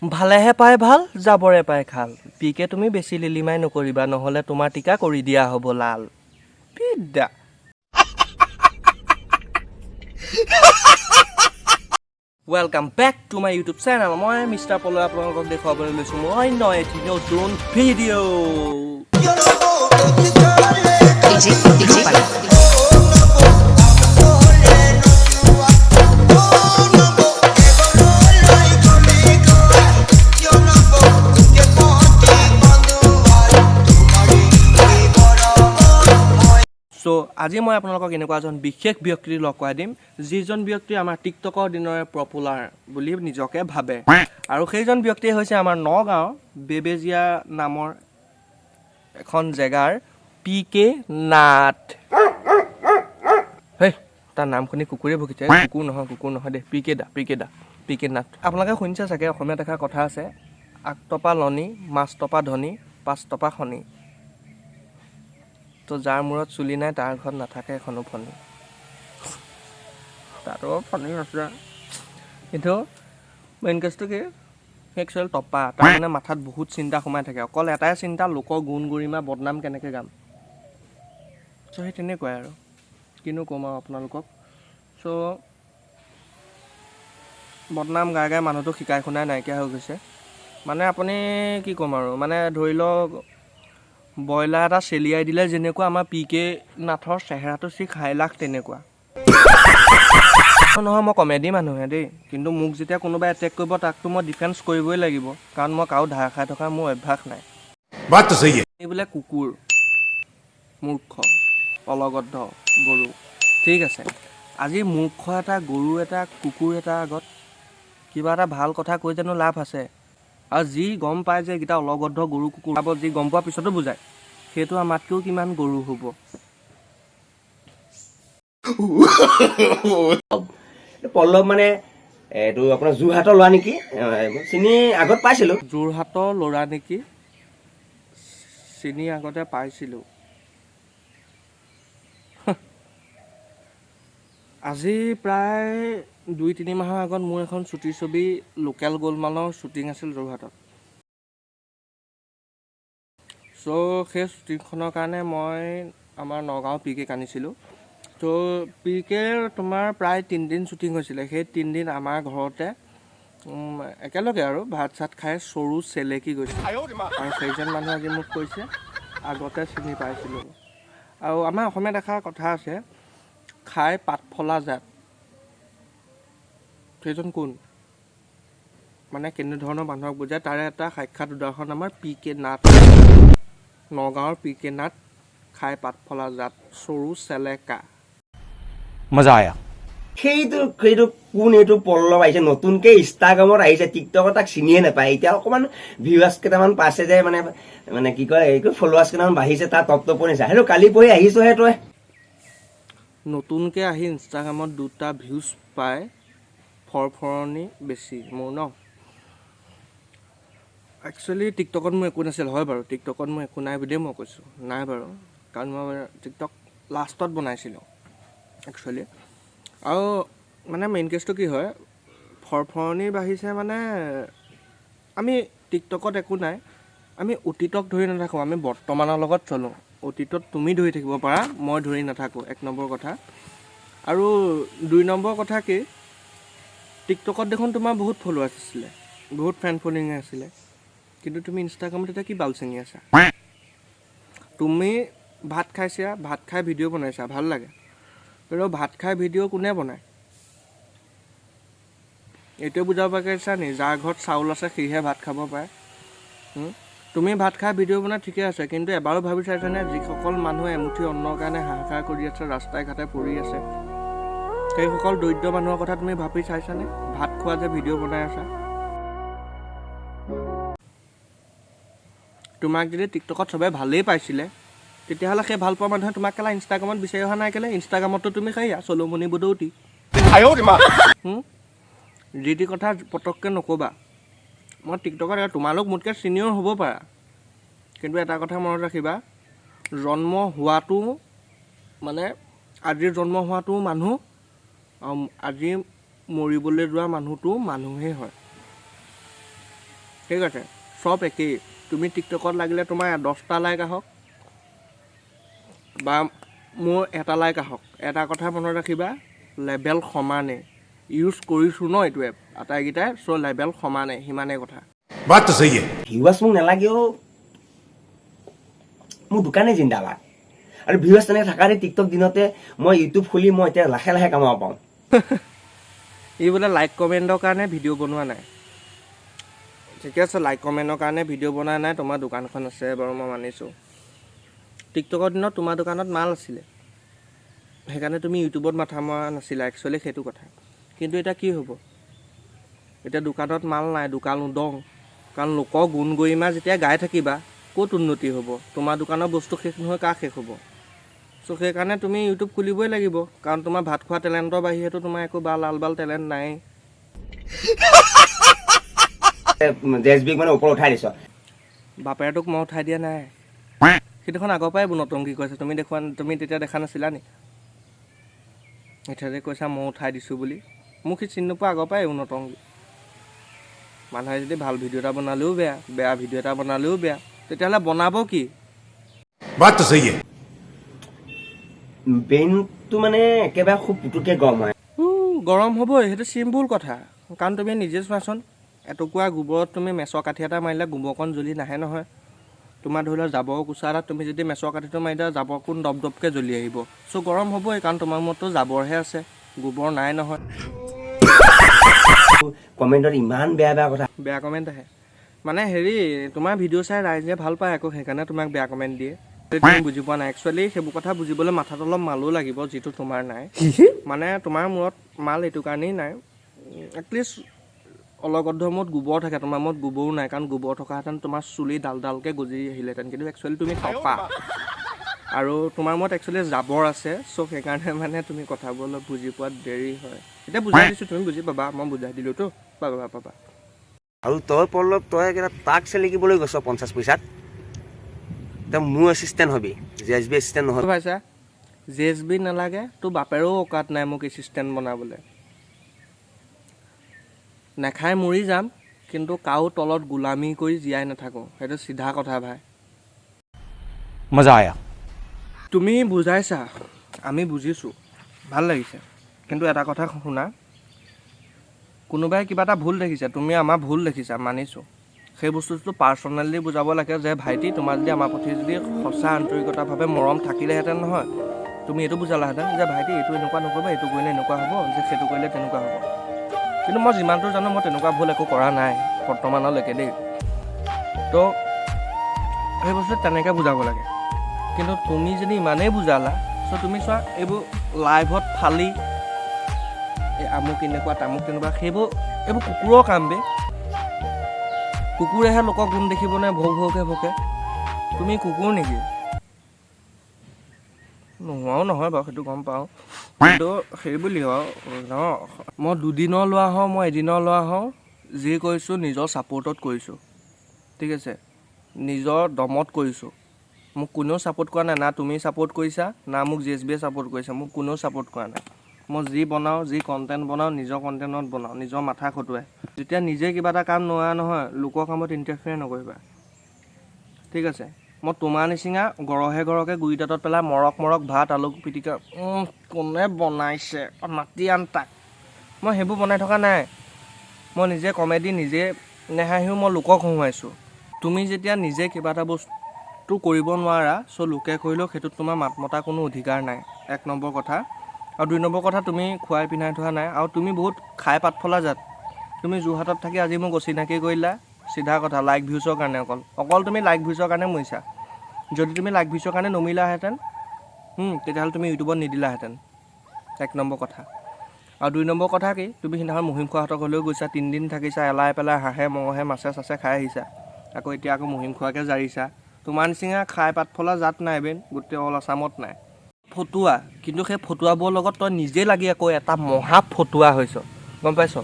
ভালেহে পাই ভাল যাবৰে পাই খাল পিকে তুমি বেছি লিলিমাই নকৰিবা নহলে তোমাৰ টিকা কৰি দিয়া হ'ব লাল পিডা Welcome back to my YouTube channel. মই মিষ্টাৰ পল আপোনালোকক দেখুৱাবলৈ লৈছো মই অন্য এটি নতুন ভিডিঅ' So, আজি মই আপোনালোকক এনেকুৱা এজন বিশেষ ব্যক্তি লগ কৰাই দিম যিজন ব্যক্তি আমাৰ টিকটকৰ দিনৰে পপুলাৰ বুলি নিজকে ভাবে আৰু সেইজন ব্যক্তি হৈছে আমাৰ নগাঁও বেবেজিয়া নামৰ এখন জেগাৰ পিকে নাথ হেই তাৰ নাম শুনি কুকুৰে ভুকিছে কুকুৰ নহয় দে পিকে নাথ আপোনালোকে শুনিছে চাগে অসমীয়াত এষাৰ কথা আছে আগটপা লনি মাছটপা ধনী পাঁচটপা খনি তো যাৰ মূৰত চুলি নাই তাৰ ঘৰত নাথাকে এখনো ফণি তাতো ফণি আছে কিন্তু মেইন কেছটো কি একচুৱেল টপা তাৰ মানে মাথাত বহুত চিন্তা সোমাই থাকে অকল এটাই চিন্তা লোকৰ গুণ গৰিমা বদনাম কেনেকৈ গাম চ' সেই তেনেকুৱাই আৰু কিনো ক'ম আৰু আপোনালোকক চ' বদনাম গাই গাই মানুহটো শিকাই শুনাই নাইকিয়া হৈ গৈছে মানে আপুনি কি ক'ম আৰু মানে ধৰি লওক ব্ৰইলাৰ এটা চেলিয়াই দিলে যেনেকুৱা আমাৰ পিকে নাথৰ চেহেৰাটো চিক হাইলাখ তেনেকুৱা নহয় মই কমেডি মানুহে দেই কিন্তু মোক যেতিয়া কোনোবাই এটেক কৰিব তাকতো মই ডিফেন্স কৰিবই লাগিব কাৰণ মই কাৰো ধাৰ খাই থকা মোৰ অভ্যাস নাই এই বোলে কুকুৰ মূৰ্খ অলগদ্ধ গৰু ঠিক আছে আজি মূৰ্খ এটা গৰু এটা কুকুৰ এটা আগত কিবা এটা ভাল কথা কৈ জানো লাভ আছে আৰু যি গম পায় যে এইকেইটা অলগদ্ধ গৰু কুকুৰ যি গম পোৱাৰ পিছতো বুজায় সেইটো আমাতকৈও কিমান গৰু হ'ব পল্লৱ মানে এইটো আপোনাৰ যোৰহাটৰ ল'ৰা নেকি চিনি আগত পাইছিলোঁ যোৰহাটৰ ল'ৰা নেকি চিনি আগতে পাইছিলোঁ আজি প্ৰায় 2-3 মাহৰ আগত মোৰ এখন চুটি ছবি লোকেল গোলমালৰ শ্বুটিং আছিল যোৰহাটত চ' সেই শ্বুটিংখনৰ কাৰণে মই আমাৰ নগাঁও পিকে আনিছিলোঁ তো পিকেৰ তোমাৰ প্ৰায় 3 দিন শ্বুটিং হৈছিলে সেই 3 দিন আমাৰ ঘৰতে একেলগে আৰু ভাত চাত খাই চৰু চেলেকি গৈছে আৰু সেইজন মানুহে আজি মোক কৈছে আগতে চিনি পাইছিলোঁ আৰু আমাৰ অসমীয়াত এষাৰ কথা আছে খাই পাত ফলা জাত সেইজন কোন মানে কেনেধৰণৰ মানুহক বুজায় তাৰে এটা সাক্ষাৎ উদাহৰণ আমাৰ পিকে নাথ নগাঁৱৰ পিকে নাথ খাই পাত ফলা জাত চৰু চেলেকা মজা আয়া সেইটো কোন এইটো পল্লৱ আহিছে নতুনকে ইনষ্টাগ্ৰামত আহিছে টিকটকত তাক চিনিয়ে নাপায় এতিয়া অকণমান ভিউৱাৰ্ছ কেইটামান পাইছে যে মানে কি কয় এই ফলোৱাৰ্ছ কেইটামান বাঢ়িছে তাৰ টপ নিচা সেইটো কালি পঢ়ি আহিছোহে তই নতুনকৈ আহি ইনষ্টাগ্ৰামত 2টা ভিউজ পায় ফৰফৰণি বেছি মোৰ ন একচুৱেলি টিকটকত মোৰ একো নাছিল হয় বাৰু টিকটকত মোৰ একো নাই বুলিয়ে মই কৈছোঁ নাই বাৰু কাৰণ মই টিকটক লাষ্টত বনাইছিলোঁ একচুৱেলি আৰু মানে মেইন কেছটো কি হয় ফৰফৰণি বাঢ়িছে মানে আমি টিকটকত একো নাই আমি অতীতক ধৰি নাথাকোঁ আমি বৰ্তমানৰ লগত চলোঁ অতীতত তুমি ধৰি থাকিব পাৰা মই ধৰি নাথাকোঁ 1 নম্বৰ কথা আৰু 2 নম্বৰ কথা কি টিকটকত দেখোন তোমাৰ বহুত ফলোৱাৰ্ছ আছিলে বহুত ফ্ৰেণ্ড ফলোৱিং আছিলে কিন্তু তুমি ইনষ্টাগ্ৰামত এতিয়া কি বাল চিঙি আছা তুমি ভাত খাইছা ভাত খাই ভিডিঅ' বনাইছা ভাল লাগে কিন্তু ভাত খাই ভিডিঅ' কোনে বনায় এইটোৱে বুজাব পাৰিছা নি যাৰ ঘৰত চাউল আছে সিহে ভাত খাব পাৰে তুমি ভাত খাই ভিডিঅ' বনাই ঠিকে আছে কিন্তু এবাৰো ভাবি চাইছানে যিসকল মানুহে এমুঠি অন্নৰ কাৰণে হাহাকাৰ কৰি আছে ৰাস্তাই ঘাটে পৰি আছে সেইসকল দৰিদ্ৰ মানুহৰ কথা তুমি ভাবি চাইছানে ভাত খোৱা যে ভিডিঅ' বনাই আছা তোমাক যদি টিকটকত চবেই ভালেই পাইছিলে তেতিয়াহ'লে সেই ভাল পোৱা মানুহে তোমাক কেলা ইনষ্টাগ্ৰামত বিচাৰি অহা নাই কেলে ইনষ্টাগ্ৰামতো তুমি সেয়া চলোমনি বদৌতি যি টি কথা পটককৈ নক'বা মই টিকটকত তোমালোক মোতকৈ ছিনিয়ৰ হ'ব পাৰা কিন্তু এটা কথা মনত ৰাখিবা জন্ম হোৱাটো মানে আজিৰ জন্ম হোৱাটো মানুহ আৰু আজি মৰিবলৈ যোৱা মানুহটো মানুহেই হয় ঠিক আছে চব একেই তুমি টিকটকত লাগিলে তোমাৰ 10টা লাইক আহক বা মোৰ 1টা লাইক আহক এটা কথা মনত ৰাখিবা লেভেল সমানে ইউজ কৰিছোঁ ন এইটো এপ আটাইকেইটাই চ' লেভেল সমানে সিমানেই কথা बात तो सही है ভিউৱাৰ্ছ মোক নালাগেও মোৰ দোকানে জিন্দাবাদ আৰু ভিউৱাৰ্ছ তেনেকৈ থকাৰে টিকটক দিনতে মই ইউটিউব খুলি মই এতিয়া লাহে লাহে কামাব পাওঁ ই বোলে লাইক কমেণ্টৰ কাৰণে ভিডিঅ' বনোৱা নাই ঠিকে আছে লাইক কমেণ্টৰ কাৰণে ভিডিঅ' বনোৱা নাই তোমাৰ দোকানখন আছে বাৰু মই মানিছোঁ টিকটকৰ দিনত তোমাৰ দোকানত মাল আছিলে সেইকাৰণে তুমি ইউটিউবত মাথা মৰা নাছিলা একচুৱেলি সেইটো কথা কিন্তু এতিয়া কি হ'ব এতিয়া দোকানত মাল নাই দোকান উদং কাৰণ লোকৰ গুণ গৰিমা যেতিয়া গাই থাকিবা ক'ত উন্নতি হ'ব তোমাৰ দোকানৰ বস্তু শেষ নহয় কাৰ শেষ হ'ব চ' সেইকাৰণে তুমি ইউটিউব খুলিবই লাগিব কাৰণ তোমাৰ ভাত খোৱা টেলেণ্টৰ বাহিৰেতো তোমাৰ একো লাল বাল টেলেণ্ট নাই জেছবিক মানে ওপৰত উঠাই দিছ বাপেৰটোক মই উঠাই দিয়া নাই সেইদিনাখন আগৰ পৰাই নতুনকি কৈছে তুমি তেতিয়া দেখা নাছিলা নি এতিয়া যে কৈছা মই উঠাই দিছোঁ বুলি মোক সি চিনি নোপোৱা আগৰ পৰাই নতুনকি মানুহে যদি ভাল ভিডিঅ' এটা বনালেও বেয়া ভিডিঅ' এটা বনালেও বেয়া তেতিয়াহ'লে বনাব কি बात तो सही है ব্ৰেইনটো মানে একেবাৰে খুব পুতুককৈ গৰম হয় গৰম হ'বই সেইটো চিম্পুল কথা কাৰণ তুমি নিজে চোৱাচোন এটুকুৰা গোবৰত তুমি মেচৰ কাঠি এটা মাৰিলে গোবৰকণ জ্বলি নাহে নহয় তোমাৰ ধৰি লোৱা জাবৰ কোচা এটাত তুমি যদি মেচৰ কাঠিটো মাৰি দিয়া জাবৰকণ দপদপকৈ জ্বলি আহিব চ' গৰম হ'বই কাৰণ তোমাৰ মততো জাবৰহে আছে গোবৰ নাই নহয় কমেণ্টত ইমান বেয়া বেয়া কথা বেয়া কমেণ্ট আহে মানে হেৰি তোমাৰ ভিডিঅ' চাই ৰাইজে ভাল পায় আকৌ সেইকাৰণে তোমাক বেয়া কমেণ্ট দিয়ে তুমি বুজি পোৱা নাই একচুৱেলি সেইবোৰ কথা বুজিবলৈ মাথাত অলপ মালো লাগিব যিটো তোমাৰ নাই মানে তোমাৰ মূৰত মাল এইটো কাৰণেই নাই এটলিষ্ট অলগদ্ধ মূৰত গোবৰ থাকে তোমাৰ মূৰত গোবৰো নাই কাৰণ গোবৰ থকাহেঁতেন তোমাৰ চুলি ডালকৈ গজি আহিলেহেঁতেন কিন্তু একচুৱেলি তুমি টপা আৰু তোমাৰ মূৰত একচুৱেলি জাবৰ আছে চ' সেইকাৰণে মানে তুমি কথাবোৰ অলপ বুজি পোৱাত দেৰি হয় এতিয়া বুজাই দিছোঁ তুমি বুজি পাবা মই বুজাই দিলোঁতো পাবা আৰু তই পল্লৱ তই একেটা তাক চেলিকিবলৈ গৈছ 50 পইচাত তই মোৰ এছিষ্টেণ্ট হবি জেছবি এছিষ্টেণ্ট নহয় পাইছা জেছবি নালাগে তোৰ বাপেৰো অকাত নাই মোক এছিষ্টেণ্ট বনাবলৈ নেখাই মৰি যাম কিন্তু কাৰো তলত গোলামী কৰি জীয়াই নাথাকোঁ সেইটো চিধা কথা ভাই मजा आया তুমি বুজাইছা আমি বুজিছোঁ ভাল লাগিছে কিন্তু এটা কথা শুনা কোনোবাই কিবা এটা ভুল দেখিছে তুমি আমাৰ ভুল দেখিছা মানিছোঁ সেই বস্তুটো পাৰ্চনেলি বুজাব লাগে যে ভাইটি তোমাৰ যদি আমাৰ প্ৰতি যদি সঁচা আন্তৰিকতাভাৱে মৰম থাকিলেহেঁতেন নহয় তুমি এইটো বুজালাহেঁতেন যে ভাইটি এইটো এনেকুৱা নকৰিবা এইটো কৰিলে এনেকুৱা হ'ব যে সেইটো কৰিলে তেনেকুৱা হ'ব কিন্তু মই যিমানটো জানো মই তেনেকুৱা ভুল একো কৰা নাই বৰ্তমানলৈকে দেই তো সেই বস্তু তেনেকৈ বুজাব লাগে কিন্তু তুমি যদি ইমানেই বুজালা চ' তুমি চোৱা এইবোৰ লাইভত ফালি এই আমুক এনেকুৱা তামুক তেনেকুৱা এইবোৰ কুকুৰৰ কাম বে কুকুৰেহে লোকক গুণ দেখিবনে ভৌকে ভোকে তুমি কুকুৰ নেকি নোহোৱাও নহয় বাৰু সেইটো গম পাওঁ কিন্তু সেই বুলি ন মই দুদিনৰ লোৱা হওঁ মই এদিনৰ লোৱা হওঁ যি কৰিছোঁ নিজৰ ছাপৰ্টত কৰিছোঁ ঠিক আছে নিজৰ দমত কৰিছোঁ মোক কোনেও ছাপোৰ্ট কৰা নাই না তুমি ছাপোৰ্ট কৰিছা না মোক জেছবিয়ে ছাপোৰ্ট কৰিছা মোক কোনেও ছাপোৰ্ট কৰা নাই মই যি বনাওঁ যি কণ্টেণ্ট বনাওঁ নিজৰ কণ্টেণ্টত বনাওঁ নিজৰ মাথা খটুৱাই যেতিয়া নিজে কিবা এটা কাম নোৱাৰা নহয় লোকৰ কামত ইণ্টাৰফেয়াৰ নকৰিবা ঠিক আছে মই তোমাৰ নিচিনা গৰহে গুৰি দাঁতত পেলাই মৰক ভাত আলু পিটিকা কোনে বনাইছে মাতি আন তাক মই সেইবোৰ বনাই থকা নাই মই নিজে কমেডি নিজে নেহাঁহিও মই লোকক হহুৱাইছোঁ তুমি যেতিয়া নিজে কিবা এটা বস্তু কৰিব নোৱাৰা চ' লোকে কৰিলেও সেইটোত তোমাৰ মাত মতা কোনো অধিকাৰ নাই 1 নম্বৰ কথা আৰু 2 নম্বৰ কথা তুমি খুৱাই পিন্ধাই থোৱা নাই আৰু তুমি বহুত খাই পাত ফলা জাত তুমি যোৰহাটত থাকি আজি মোক অচিনাকি কৰিলা চিধা কথা লাইক ভিউজৰ কাৰণে অকল তুমি লাইক ভিউজৰ কাৰণে মৰিছা যদি তুমি লাইক ভিউজৰ কাৰণে নমিলাহেঁতেন তেতিয়াহ'লে তুমি ইউটিউবত নিদিলাহেঁতেন 1 নম্বৰ কথা আৰু 2 নম্বৰ কথা কি তুমি সিদিনাখন মহিম খোৱাহঁতৰ ঘৰলৈ গৈছা 3 দিন থাকিছা এলাই পেলাই হাঁহে মঙহে মাছে চাছে খাই আহিছা আকৌ এতিয়া আকৌ মহিম খোৱাকৈ জাৰিছা তোমাৰ নিচিনা খাই পাত ফলা জাত নাই বেন গোটেই অল আছামত নাই ফটুৱা কিন্তু সেই ফটুৱাবোৰৰ লগত তই নিজে লাগি আকৌ এটা মহা ফটুৱা হৈছ গম পাইছ